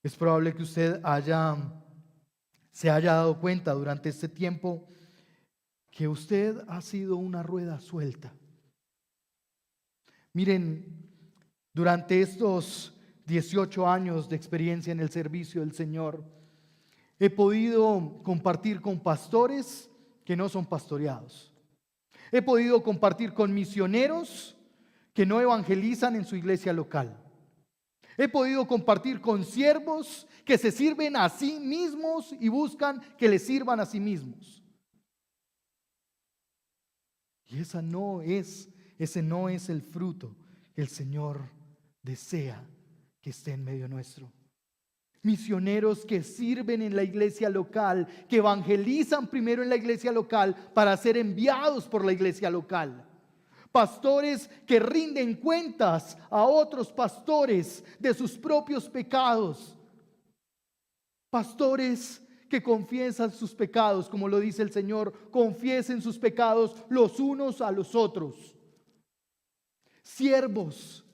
Es probable que usted se haya dado cuenta durante este tiempo que usted ha sido una rueda suelta. Miren, durante estos 18 años de experiencia en el servicio del Señor, he podido compartir con pastores que no son pastoreados. He podido compartir con misioneros que no evangelizan en su iglesia local. He podido compartir con siervos que se sirven a sí mismos y buscan que les sirvan a sí mismos. Y ese no es el fruto que el Señor desea que esté en medio nuestro. Misioneros que sirven en la iglesia local, que evangelizan primero en la iglesia local para ser enviados por la iglesia local. Pastores que rinden cuentas a otros pastores de sus propios pecados. Pastores que confiesan sus pecados, como lo dice el Señor, confiesen sus pecados los unos a los otros. Siervos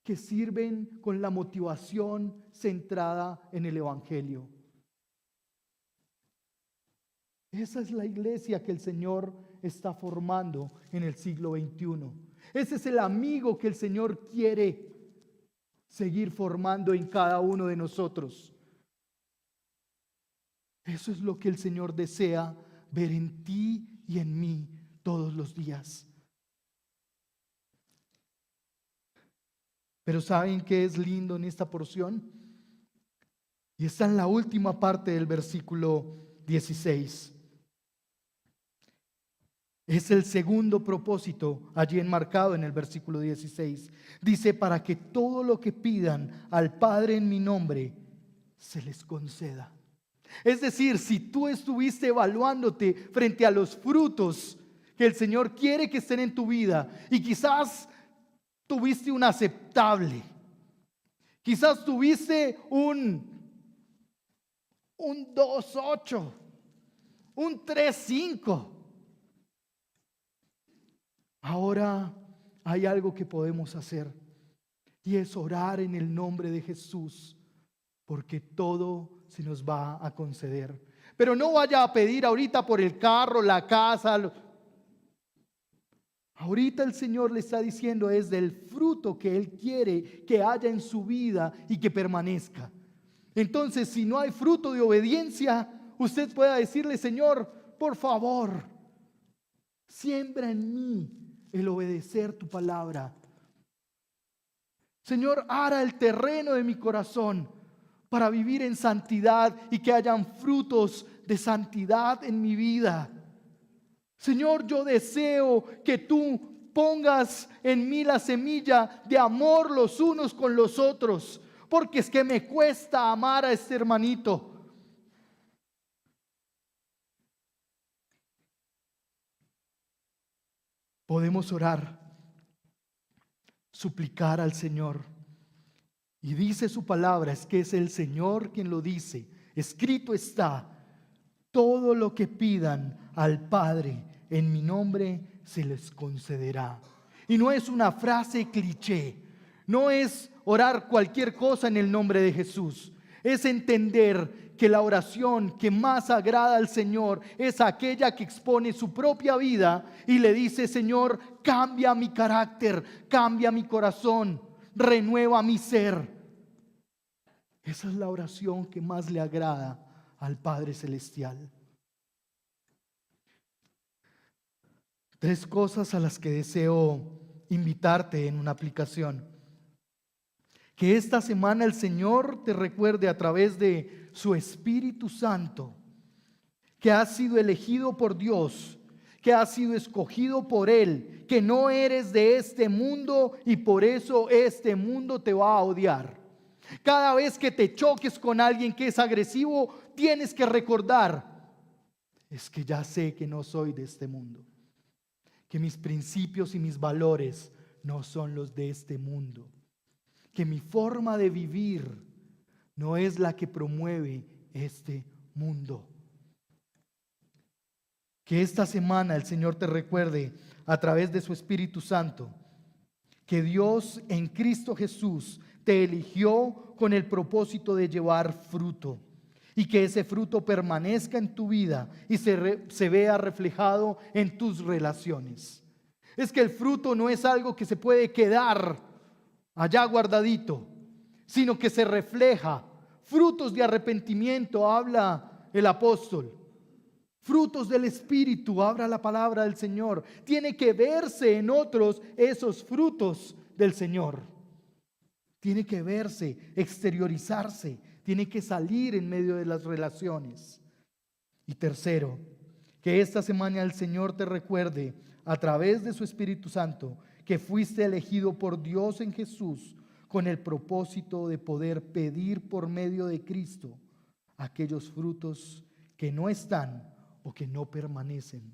que sirven con la motivación centrada en el Evangelio. Esa es la iglesia que el Señor está formando en el siglo XXI. Ese es el amigo que el Señor quiere seguir formando en cada uno de nosotros. Eso es lo que el Señor desea ver en ti y en mí todos los días. Pero ¿saben qué es lindo en esta porción? Y está en la última parte del versículo 16. Es el segundo propósito allí enmarcado en el versículo 16. Dice, para que todo lo que pidan al Padre en mi nombre, se les conceda. Es decir, si tú estuviste evaluándote frente a los frutos que el Señor quiere que estén en tu vida y quizás tuviste un aceptable, quizás tuviste un 2.8, un 3.5. Ahora hay algo que podemos hacer y es orar en el nombre de Jesús, porque todo se nos va a conceder. Pero no vaya a pedir ahorita por el carro, la casa. Ahorita el Señor le está diciendo es del fruto que Él quiere que haya en su vida y que permanezca. Entonces, si no hay fruto de obediencia, usted pueda decirle: Señor, por favor, siembra en mí el obedecer tu palabra. Señor, ara el terreno de mi corazón para vivir en santidad y que hayan frutos de santidad en mi vida. Señor, yo deseo que tú pongas en mí la semilla de amor los unos con los otros, porque es que me cuesta amar a este hermanito. Podemos orar, suplicar al Señor. Y dice su palabra, es que es el Señor quien lo dice. Escrito está: todo lo que pidan al Padre en mi nombre se les concederá. Y no es una frase cliché, no es orar cualquier cosa en el nombre de Jesús. Es entender que la oración que más agrada al Señor es aquella que expone su propia vida y le dice: Señor, cambia mi carácter, cambia mi corazón, renueva mi ser. Esa es la oración que más le agrada al Padre Celestial. 3 cosas a las que deseo invitarte en una aplicación. Que esta semana el Señor te recuerde a través de su Espíritu Santo que has sido elegido por Dios, que has sido escogido por Él, que no eres de este mundo y por eso este mundo te va a odiar. Cada vez que te choques con alguien que es agresivo, tienes que recordar: es que ya sé que no soy de este mundo, que mis principios y mis valores no son los de este mundo, que mi forma de vivir no es la que promueve este mundo. Que esta semana el Señor te recuerde a través de su Espíritu Santo que Dios en Cristo Jesús te eligió con el propósito de llevar fruto y que ese fruto permanezca en tu vida y se vea reflejado en tus relaciones. Es que el fruto no es algo que se puede quedar allá guardadito, sino que se refleja. Frutos de arrepentimiento habla el apóstol. Frutos del Espíritu habla la palabra del Señor. Tiene que verse en otros esos frutos del Señor. Tiene que verse, exteriorizarse, tiene que salir en medio de las relaciones. Y tercero, que esta semana el Señor te recuerde a través de su Espíritu Santo que fuiste elegido por Dios en Jesús con el propósito de poder pedir por medio de Cristo aquellos frutos que no están o que no permanecen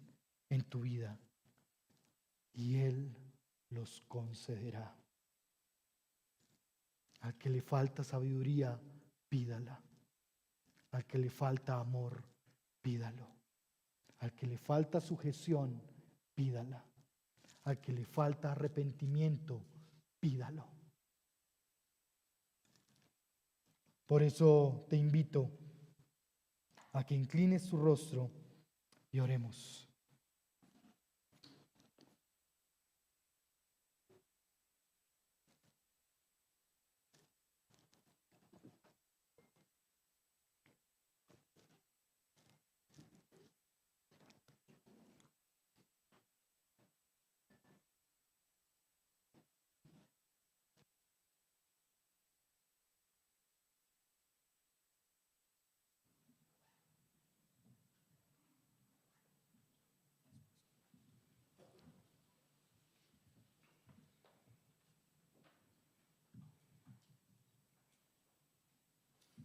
en tu vida. Y Él los concederá. Al que le falta sabiduría, pídala. Al que le falta amor, pídalo. Al que le falta sujeción, pídala. Al que le falta arrepentimiento, pídalo. Por eso te invito a que inclines tu rostro y oremos.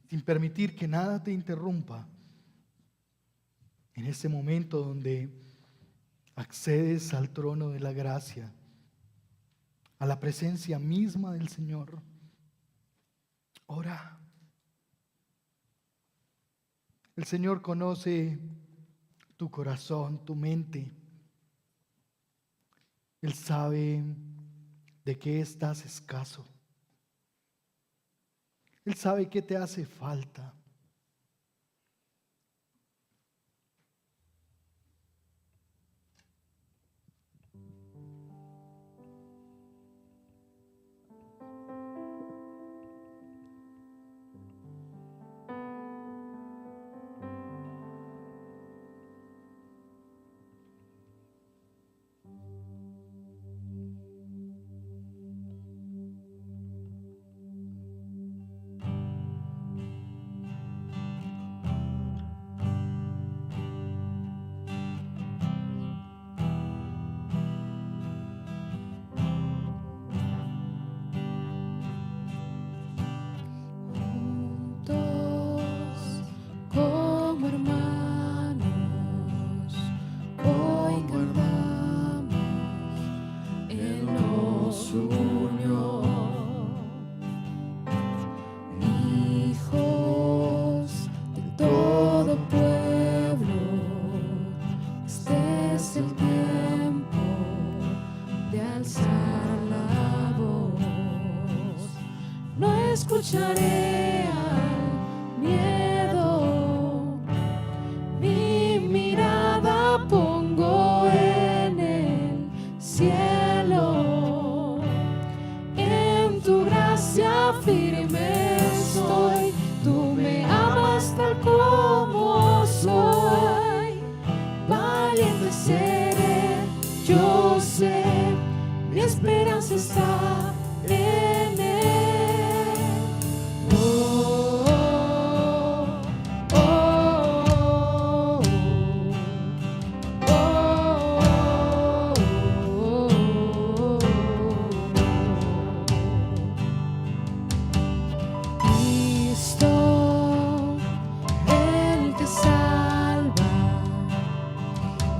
Sin permitir que nada te interrumpa, en ese momento donde accedes al trono de la gracia, a la presencia misma del Señor, ora. El Señor conoce tu corazón, tu mente. Él sabe de qué estás escaso. Él sabe qué te hace falta. es el tiempo de alzar la voz. No escucharé al miedo, mi mirada pongo en el cielo. En tu gracia firme estoy, tú me amas tal como soy. Valiente seré, yo sé, mi esperanza está en él. Oh, oh, oh, oh, oh, Cristo, el que salva,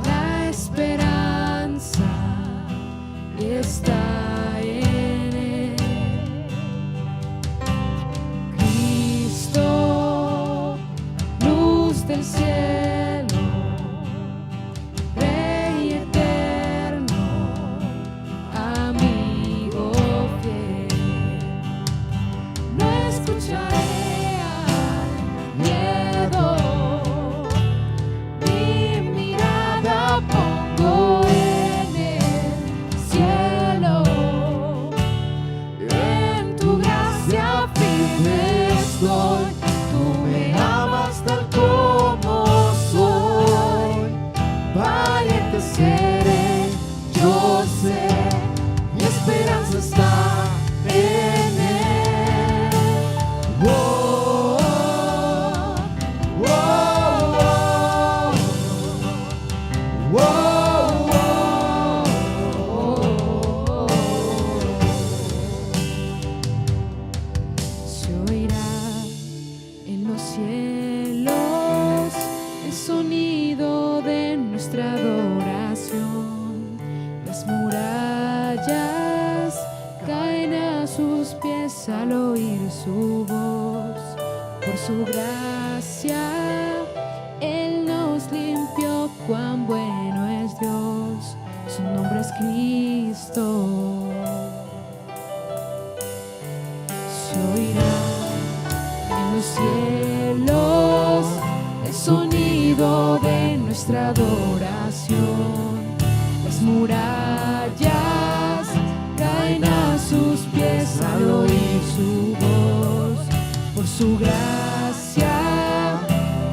la esperanza está en él. Cristo, luz del cielo, Rey eterno, amigo fiel. No escucharé al miedo, mi mirada pongo en el cielo. En tu gracia firme estoy, tú me amas tal como soy. Valiente seré, yo sé, mi esperanza está en él. Oh, oh, oh, oh, oh. Se oirá en los cielos el sonido de nuestra adoración. Las murallas caen a sus pies al oír su voz. Por su gracia Él nos limpió, cuán bueno es Dios, su nombre es Cristo. Se oirá en los cielos el sonido de nuestra adoración. Las murallas caen a sus pies al oír su voz. Por su gracia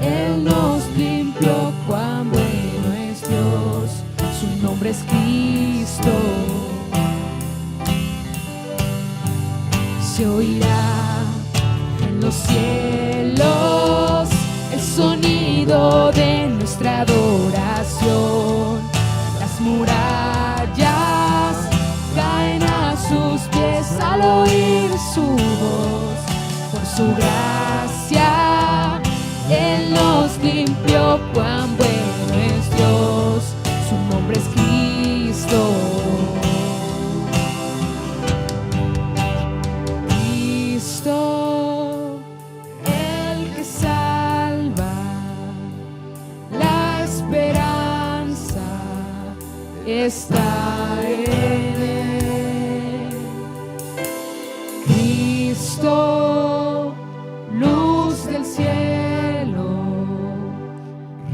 Él nos limpió, cuán bueno es Dios, su nombre es Cristo. Se oirá en los cielos el sonido de nuestra adoración. Las murallas caen a sus pies al oír su voz. Por su gracia Él nos limpió, cuán bueno es Dios, su nombre es Cristo. Cristo, el que salva, la esperanza está en él. Cristo, luz del cielo,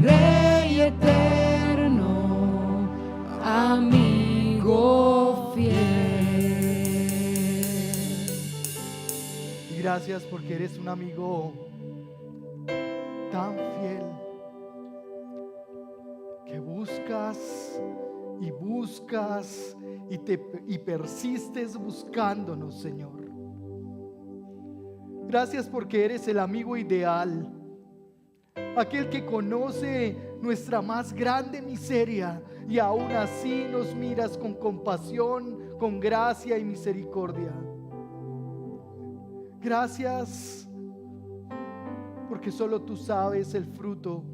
Rey eterno, amigo fiel. Y gracias porque eres un amigo tan fiel que buscas y buscas y persistes buscándonos, Señor. Gracias porque eres el amigo ideal, aquel que conoce nuestra más grande miseria y aún así nos miras con compasión, con gracia y misericordia. Gracias porque solo tú sabes el fruto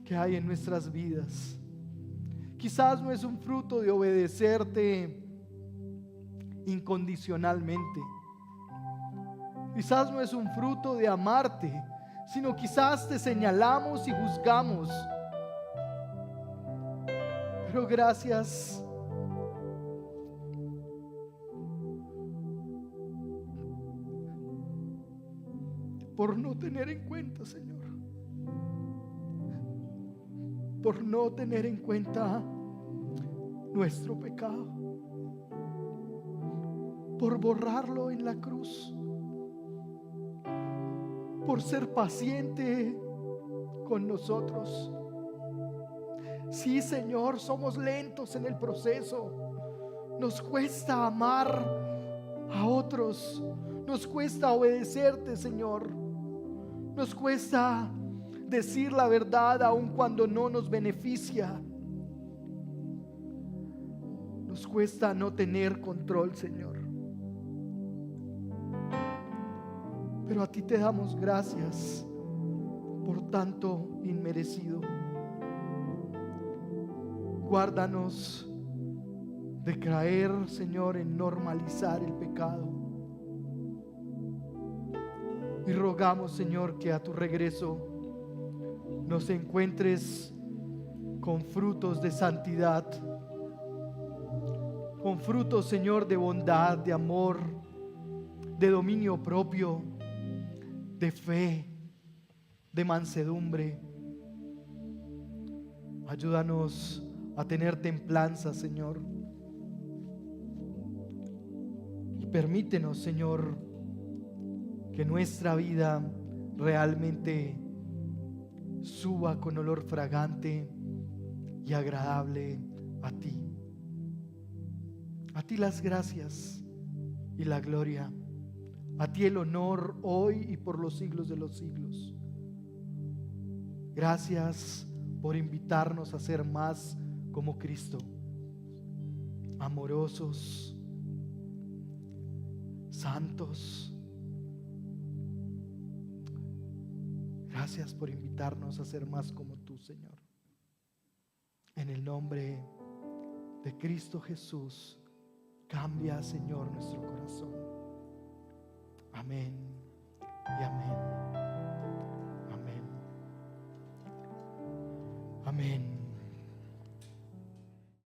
que hay en nuestras vidas. Quizás no es un fruto de obedecerte incondicionalmente. Quizás no es un fruto de amarte, sino quizás te señalamos y juzgamos. Pero gracias por no tener en cuenta, Señor, por no tener en cuenta nuestro pecado, por borrarlo en la cruz, por ser paciente con nosotros. Sí, Señor, somos lentos en el proceso. Nos cuesta amar a otros, nos cuesta obedecerte, Señor. Nos cuesta decir la verdad aun cuando no nos beneficia. Nos cuesta no tener control, Señor. Pero a ti te damos gracias por tanto inmerecido. Guárdanos de caer, Señor, en normalizar el pecado. Y rogamos, Señor, que a tu regreso nos encuentres con frutos de santidad, con frutos, Señor, de bondad, de amor, de dominio propio, de fe, de mansedumbre. Ayúdanos a tener templanza, Señor. Y permítenos, Señor, que nuestra vida realmente suba con olor fragante y agradable a ti. A ti las gracias y la gloria. A ti el honor hoy y por los siglos de los siglos. Gracias por invitarnos a ser más como Cristo, amorosos, santos. Gracias por invitarnos a ser más como tú, Señor. En el nombre de Cristo Jesús, cambia, Señor, nuestro corazón. Amén y amén. Amén. Amén.